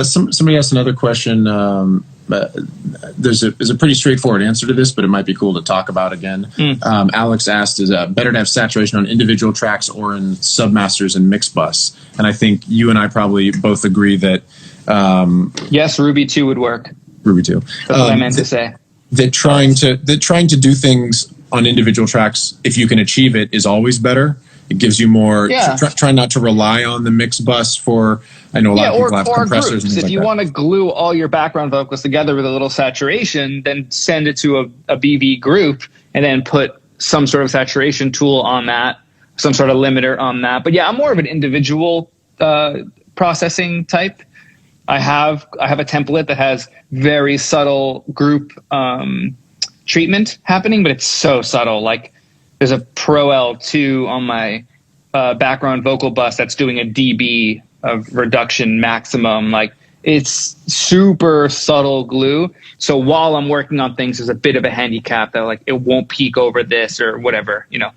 Somebody asked another question. There's a pretty straightforward answer to this, but it might be cool to talk about again. Alex asked, is it better to have saturation on individual tracks or in submasters and mix bus? And I think you and I probably both agree that yes, Ruby 2 would work. Ruby 2. That's what I meant to say. That trying to do things on individual tracks, if you can achieve it, is always better. It gives you more. Try not to rely on the mix bus for. I know a lot of people have compressors. Groups. And things if you want to glue all your background vocals together with a little saturation, then send it to a BV group and then put some sort of saturation tool on that, some sort of limiter on that. But yeah, I'm more of an individual processing type. I have a template that has very subtle group treatment happening, but it's so subtle. Like there's a Pro L2 on my background vocal bus that's doing a dB of reduction maximum. Like it's super subtle glue. So while I'm working on things, there's a bit of a handicap that like it won't peak over this or whatever, you know.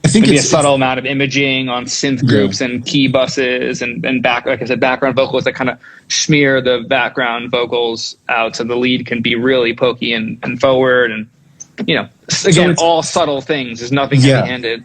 I think it's a subtle amount of imaging on synth groups and key buses and like I said, background vocals that kind of smear the background vocals out so the lead can be really pokey and forward and, you know, again, all subtle things. There's nothing heavy-handed.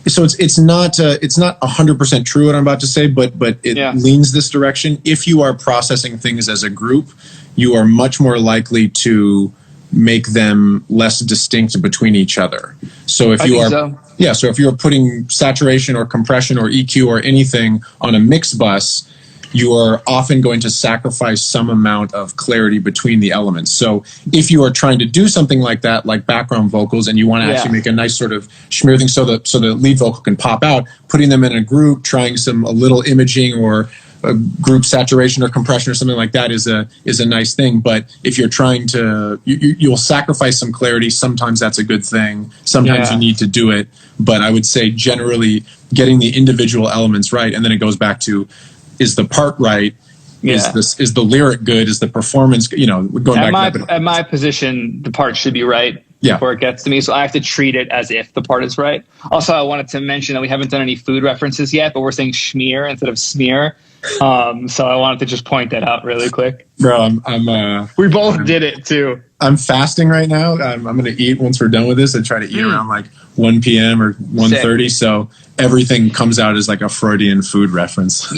So it's not 100% true what I'm about to say, but it leans this direction. If you are processing things as a group, you are much more likely to make them less distinct between each other. So if so if you're putting saturation or compression or EQ or anything on a mix bus, you are often going to sacrifice some amount of clarity between the elements. So if you are trying to do something like that, like background vocals, and you want to actually make a nice sort of smear thing so the lead vocal can pop out, putting them in a group, trying a little imaging or a group saturation or compression or something like that is a nice thing. But if you're trying to, you'll sacrifice some clarity. Sometimes that's a good thing. Sometimes you need to do it. But I would say generally getting the individual elements right, and then it goes back to, is the part right? Is the lyric good? Is the performance, going back to that. At my position, the part should be right before it gets to me. So I have to treat it as if the part is right. Also, I wanted to mention that we haven't done any food references yet, but we're saying schmear instead of smear. So I wanted to just point that out really quick. Bro, we both did it too. I'm fasting right now. I'm going to eat once we're done with this. I try to eat around like 1 p.m. or 1:30. So everything comes out as like a Freudian food reference.